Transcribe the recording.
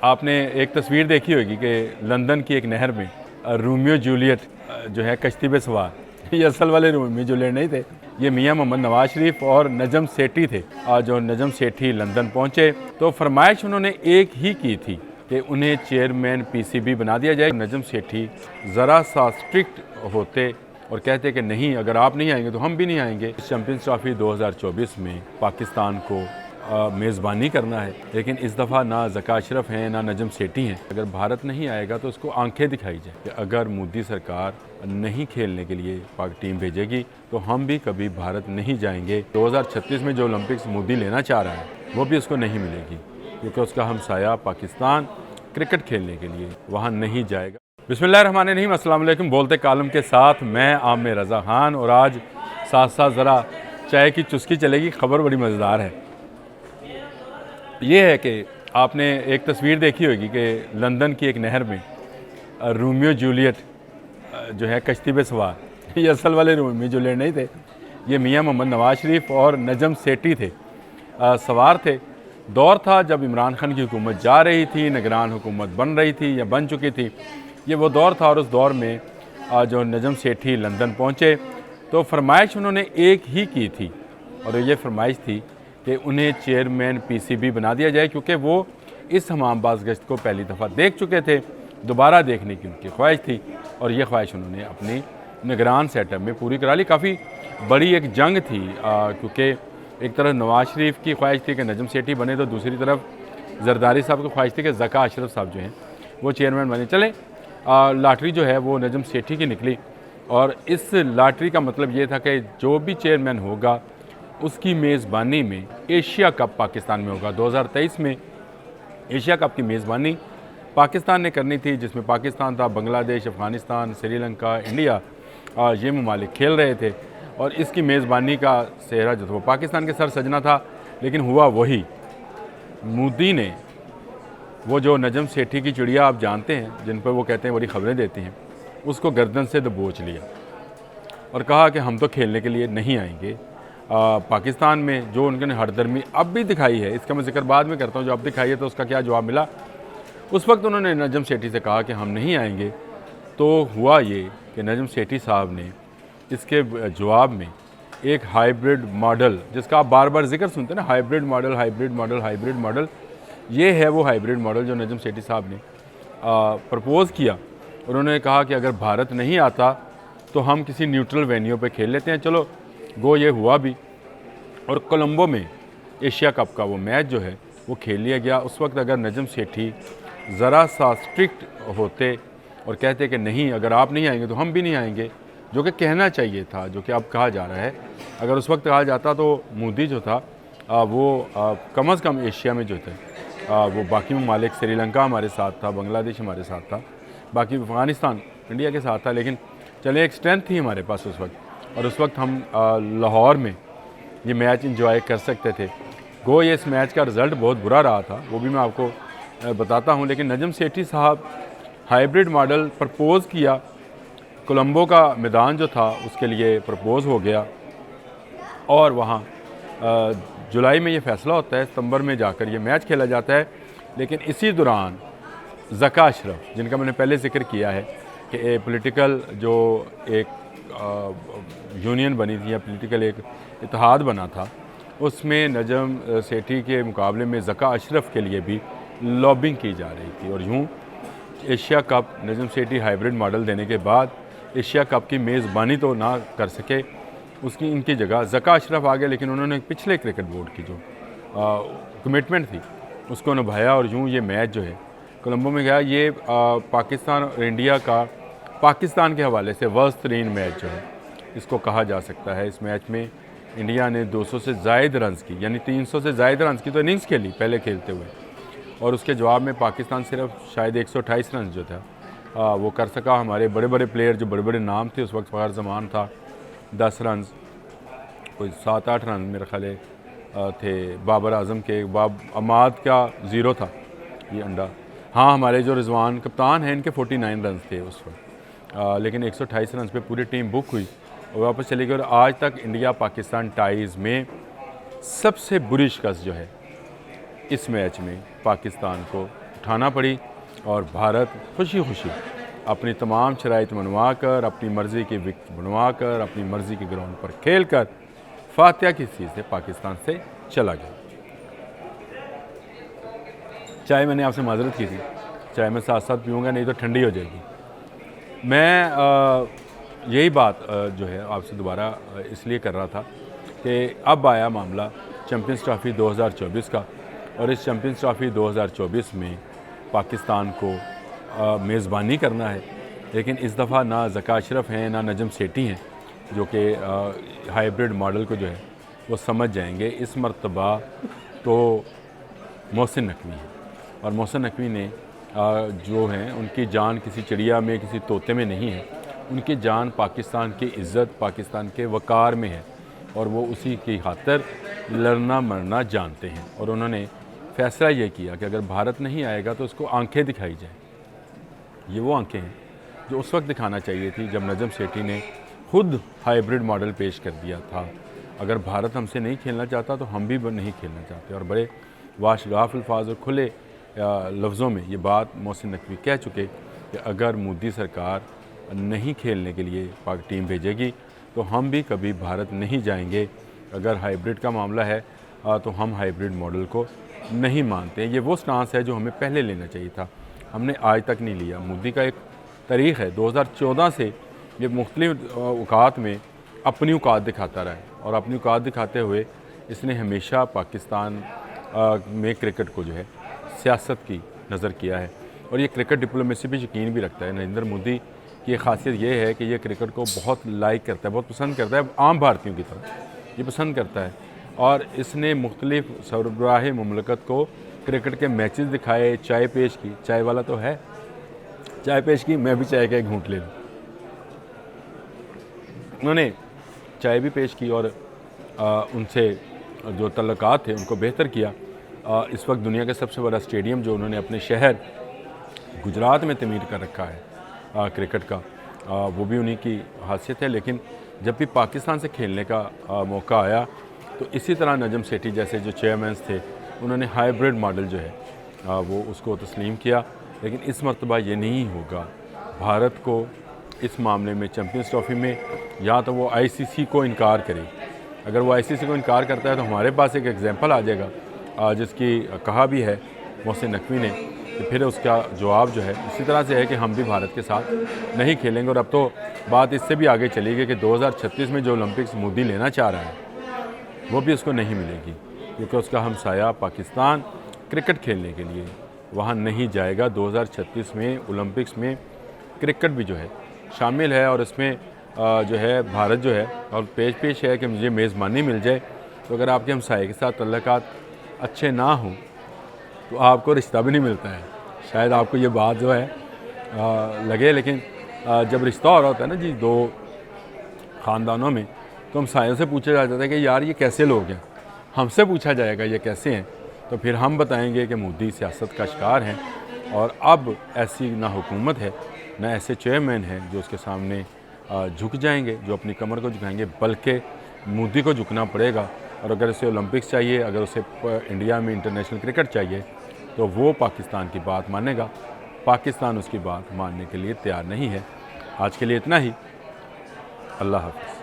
आपने एक तस्वीर देखी होगी कि लंदन की एक नहर में रोमियो जूलियट जो है कश्ती पे सवार ये असल वाले रोमियो जूलियट नहीं थे, ये मियां मोहम्मद नवाज शरीफ और नजम सेठी थे। जो नजम सेठी लंदन पहुंचे तो फरमाइश उन्होंने एक ही की थी कि उन्हें चेयरमैन पीसीबी बना दिया जाए। नजम सेठी ज़रा सा स्ट्रिक्ट होते और कहते कि नहीं, अगर आप नहीं आएंगे तो हम भी नहीं आएंगे। चैम्पियंस ट्रॉफी 2024 में पाकिस्तान को मेज़बानी करना है, लेकिन इस दफ़ा ना ज़का अशरफ हैं ना नजम सेठी हैं। अगर भारत नहीं आएगा तो उसको आंखें दिखाई जाए कि अगर मोदी सरकार नहीं खेलने के लिए पाक टीम भेजेगी तो हम भी कभी भारत नहीं जाएंगे। 2036 में जो ओलंपिक्स मोदी लेना चाह रहा है वो भी उसको नहीं मिलेगी, क्योंकि उसका हमसाया पाकिस्तान क्रिकेट खेलने के लिए वहाँ नहीं जाएगा। बिस्मिल्लाहिर्रहमानिर्रहीम, अस्सलाम वालेकुम। बोलते कालम के साथ मैं आमिर रज़ा खान, और आज साथ साथ ज़रा चाय की चुस्की चलेगी। खबर बड़ी मज़ेदार है। ये है कि आपने एक तस्वीर देखी होगी कि लंदन की एक नहर में रोमियो जूलियट जो है कश्ती पे सवार ये असल वाले रोमियो जूलियट नहीं थे, ये मियां मोहम्मद नवाज शरीफ और नजम सेठी थे। सवार थे। दौर था जब इमरान खान की हुकूमत जा रही थी, निगरान हुकूमत बन रही थी या बन चुकी थी, ये वो दौर था। और उस दौर में जो नजम सेठी लंदन पहुँचे तो फरमाइश उन्होंने एक ही की थी, और ये फरमाइश थी कि उन्हें चेयरमैन पीसीबी बना दिया जाए, क्योंकि वो इस हमामबाज गश्त को पहली दफ़ा देख चुके थे, दोबारा देखने की उनकी ख्वाहिश थी। और ये ख्वाहिश उन्होंने अपनी निगरान सेटअप में पूरी करा ली। काफ़ी बड़ी एक जंग थी, क्योंकि एक तरफ नवाज शरीफ की ख्वाहिश थी कि नजम सेठी बने, तो दूसरी तरफ जरदारी साहब की ख्वाहिश थी कि ज़का अशरफ साहब जो हैं वो चेयरमैन बने। चले लॉटरी जो है वो नजम सेठी की निकली, और इस लॉटरी का मतलब ये था कि जो भी चेयरमैन होगा उसकी मेज़बानी में एशिया कप पाकिस्तान में होगा। 2023 में एशिया कप की मेज़बानी पाकिस्तान ने करनी थी, जिसमें पाकिस्तान था, बांग्लादेश, अफ़गानिस्तान, श्रीलंका, इंडिया, ये ममालिक खेल रहे थे। और इसकी मेज़बानी का सेहरा जो था वो पाकिस्तान के सर सजना था। लेकिन हुआ वही, मोदी ने वो जो नजम सेठी की चिड़िया आप जानते हैं जिन पर वो कहते हैं बड़ी खबरें देती हैं, उसको गर्दन से दबोच लिया और कहा कि हम तो खेलने के लिए नहीं आएंगे। पाकिस्तान में जो उन्होंने हरदर्मी अब भी दिखाई है, इसका मैं जिक्र बाद में करता हूँ, जो अब दिखाई है तो उसका क्या जवाब मिला। उस वक्त उन्होंने नजम सेठी से कहा कि हम नहीं आएंगे, तो हुआ ये कि नजम सेठी साहब ने इसके जवाब में एक हाइब्रिड मॉडल, जिसका आप बार बार जिक्र सुनते हैं ना, hybrid model, hybrid model, hybrid model, ये है वो हाइब्रिड मॉडल जो नजम सेठी साहब ने प्रपोज़ किया। उन्होंने कहा कि अगर भारत नहीं आता तो हम किसी न्यूट्रल वेन्यू पे खेल लेते हैं। चलो गो ये हुआ भी, और कोलंबो में एशिया कप का वो मैच जो है वो खेल लिया गया। उस वक्त अगर नजम सेठी ज़रा सा स्ट्रिक्ट होते और कहते कि नहीं, अगर आप नहीं आएंगे तो हम भी नहीं आएंगे, जो कि कहना चाहिए था, जो कि अब कहा जा रहा है, अगर उस वक्त कहा जाता तो मोदी जो था वो कम अज़ कम एशिया में जो थे वो बाकी ममालिक, श्रीलंका हमारे साथ था, बांग्लादेश हमारे साथ था, बाकी अफ़गानिस्तान इंडिया के साथ था। लेकिन चले एक स्ट्रेंथ थी हमारे पास उस वक्त, और उस वक्त हम लाहौर में ये मैच इंजॉय कर सकते थे। गो ये इस मैच का रिज़ल्ट बहुत बुरा रहा था, वो भी मैं आपको बताता हूँ। लेकिन नजम सेठी साहब हाइब्रिड मॉडल प्रपोज़ किया, कोलंबो का मैदान जो था उसके लिए प्रपोज़ हो गया, और वहाँ जुलाई में ये फ़ैसला होता है, सितंबर में जाकर ये मैच खेला जाता है। लेकिन इसी दौरान ज़का अशरफ, जिनका मैंने पहले जिक्र किया है कि पॉलिटिकल जो एक यूनियन बनी थी या पॉलिटिकल एक इत्तेहाद बना था, उसमें नजम सेठी के मुकाबले में ज़का अशरफ के लिए भी लॉबिंग की जा रही थी। और यूँ Asia cup Najam Sethi hybrid model देने के बाद एशिया कप की मेज़बानी तो ना कर सके, उसकी इनकी जगह ज़का अशरफ आ गए। लेकिन उन्होंने पिछले क्रिकेट बोर्ड की जो कमिटमेंट थी उसको निभाया, और यूँ ये मैच जो है कोलंबो में गया। ये पाकिस्तान और इंडिया का पाकिस्तान के हवाले से वर्स्ट तरीन मैच जो है इसको कहा जा सकता है। इस मैच में इंडिया ने 200 से ज़ायद रन्स की, यानी 300 से ज़ायद रन्स की तो इनिंग्स खेली पहले खेलते हुए, और उसके जवाब में पाकिस्तान सिर्फ शायद 128 रन जो था वो कर सका। हमारे बड़े बड़े प्लेयर जो बड़े बड़े नाम थे उस वक्त, फ़खर ज़मान था 10 रन, कोई 7-8 रन मेरे ख्याल थे बाबर आज़म के, अमाद का 0 था ये अंडा। हाँ, हमारे जो रिजवान कप्तान हैं इनके 49 रन थे उस वक्त, लेकिन 128 रन पे पूरी टीम बुक हुई और वापस चली गई। और आज तक इंडिया पाकिस्तान टाइज़ में सबसे बुरी शिकस्त जो है इस मैच में पाकिस्तान को उठाना पड़ी और भारत खुशी खुशी अपनी तमाम शराइत मनवा कर, अपनी मर्ज़ी की विकेट बनवा कर, अपनी मर्ज़ी के ग्राउंड पर खेल कर फातिहा की चीज़ से पाकिस्तान से चला गया। चाय मैंने आपसे माजरत की थी, चाय मैं साथ साथ पीऊँगा नहीं तो ठंडी हो जाएगी। मैं यही बात जो है आपसे दोबारा इसलिए कर रहा था कि अब आया मामला चैम्पियंस ट्रॉफ़ी 2024 का, और इस चैम्पियंस ट्रॉफ़ी 2024 में पाकिस्तान को मेज़बानी करना है। लेकिन इस दफ़ा ना ज़का अशरफ हैं ना नजम सेठी हैं जो कि हाइब्रिड मॉडल को जो है वो समझ जाएंगे। इस मरतबा तो मोहसिन नकवी हैं, और मोहसिन नकवी ने जो हैं उनकी जान किसी चिड़िया में, किसी तोते में नहीं है। उनकी जान पाकिस्तान की इज़्ज़त, पाकिस्तान के वक़ार में है, और वो उसी की खातिर लड़ना मरना जानते हैं। और उन्होंने फ़ैसला ये किया कि अगर भारत नहीं आएगा तो उसको आंखें दिखाई जाएँ। ये वो आंखें हैं जो उस वक्त दिखाना चाहिए थी जब नजम सेठी ने खुद हाइब्रिड मॉडल पेश कर दिया था। अगर भारत हमसे नहीं खेलना चाहता तो हम भी नहीं खेलना चाहते। और बड़े वाशगाफ अल्फाज और खुले लफ्ज़ों में ये बात मोहसिन नकवी कह चुके कि अगर मोदी सरकार नहीं खेलने के लिए पाक टीम भेजेगी तो हम भी कभी भारत नहीं जाएंगे। अगर हाइब्रिड का मामला है तो हम हाइब्रिड मॉडल को नहीं मानते। ये वो स्टांस है जो हमें पहले लेना चाहिए था, हमने आज तक नहीं लिया। मोदी का एक तारीख़ है 2014 से ये मुख्तलिफ औकात में अपनी औकात दिखाता रहा है, और अपनी औकात दिखाते हुए इसने हमेशा पाकिस्तान में क्रिकेट को जो है सियासत की नज़र किया है। और ये क्रिकेट डिप्लोमेसी पे यकीन भी रखता है। नरेंद्र मोदी की खासियत ये है कि ये क्रिकेट को बहुत लाइक करता है, बहुत पसंद करता है, आम भारतीयों की तरह ये पसंद करता है। और इसने मुख्तलिफ सरबराह मुमलकत को क्रिकेट के मैचेस दिखाए, चाय पेश की। चाय वाला तो है, चाय पेश की, मैं भी चाय का एक घूंट ले लूँ। उन्होंने चाय भी पेश की और उनसे जो तल्लुकात थे उनको बेहतर किया। इस वक्त दुनिया का सबसे बड़ा स्टेडियम जो उन्होंने अपने शहर गुजरात में तमीर कर रखा है क्रिकेट का, वो भी उन्हीं की हासियत है। लेकिन जब भी पाकिस्तान से खेलने का मौका आया तो इसी तरह नजम सेठी जैसे जो चेयरमैन थे उन्होंने हाइब्रिड मॉडल जो है वो उसको तस्लीम किया। लेकिन इस मरतबा ये नहीं होगा। भारत को इस मामले में चैम्पियंस ट्रॉफ़ी में या तो वो आईसीसी को इनकार करे। अगर वो आईसीसी को इनकार करता है तो हमारे पास एक एग्जांपल आ जाएगा जिसकी कहा भी है मोहसिन नकवी ने कि फिर उसका जवाब जो है इसी तरह से है कि हम भी भारत के साथ नहीं खेलेंगे। और अब तो बात इससे भी आगे चली गई कि 2036 में जो ओलंपिक्स मोदी लेना चाह रहा है वो भी उसको नहीं मिलेगी, क्योंकि उसका हमसाया पाकिस्तान क्रिकेट खेलने के लिए वहाँ नहीं जाएगा। 2036 में ओलंपिक्स में क्रिकेट भी जो है शामिल है, और इसमें जो है भारत जो है और पेश है कि मुझे मेज़बानी मिल जाए। तो अगर आपके हमसाये के साथ तल्लुकात अच्छे ना हों तो आपको रिश्ता भी नहीं मिलता है। शायद आपको ये बात जो है लगे, लेकिन जब रिश्ता हो रहा होता है ना जी दो ख़ानदानों में, तो हमसायों से पूछा जाता है कि यार ये कैसे लोग हैं। हमसे पूछा जाएगा ये कैसे हैं, तो फिर हम बताएंगे कि मोदी सियासत का शिकार हैं। और अब ऐसी ना हुकूमत है ना ऐसे चेयरमैन हैं जो उसके सामने झुक जाएंगे, जो अपनी कमर को झुकाएंगे, बल्कि मोदी को झुकना पड़ेगा। और अगर उसे ओलंपिक्स चाहिए, अगर उसे इंडिया में इंटरनेशनल क्रिकेट चाहिए, तो वो पाकिस्तान की बात मानेगा। पाकिस्तान उसकी बात मानने के लिए तैयार नहीं है। आज के लिए इतना ही। अल्लाह हाफ़िज़।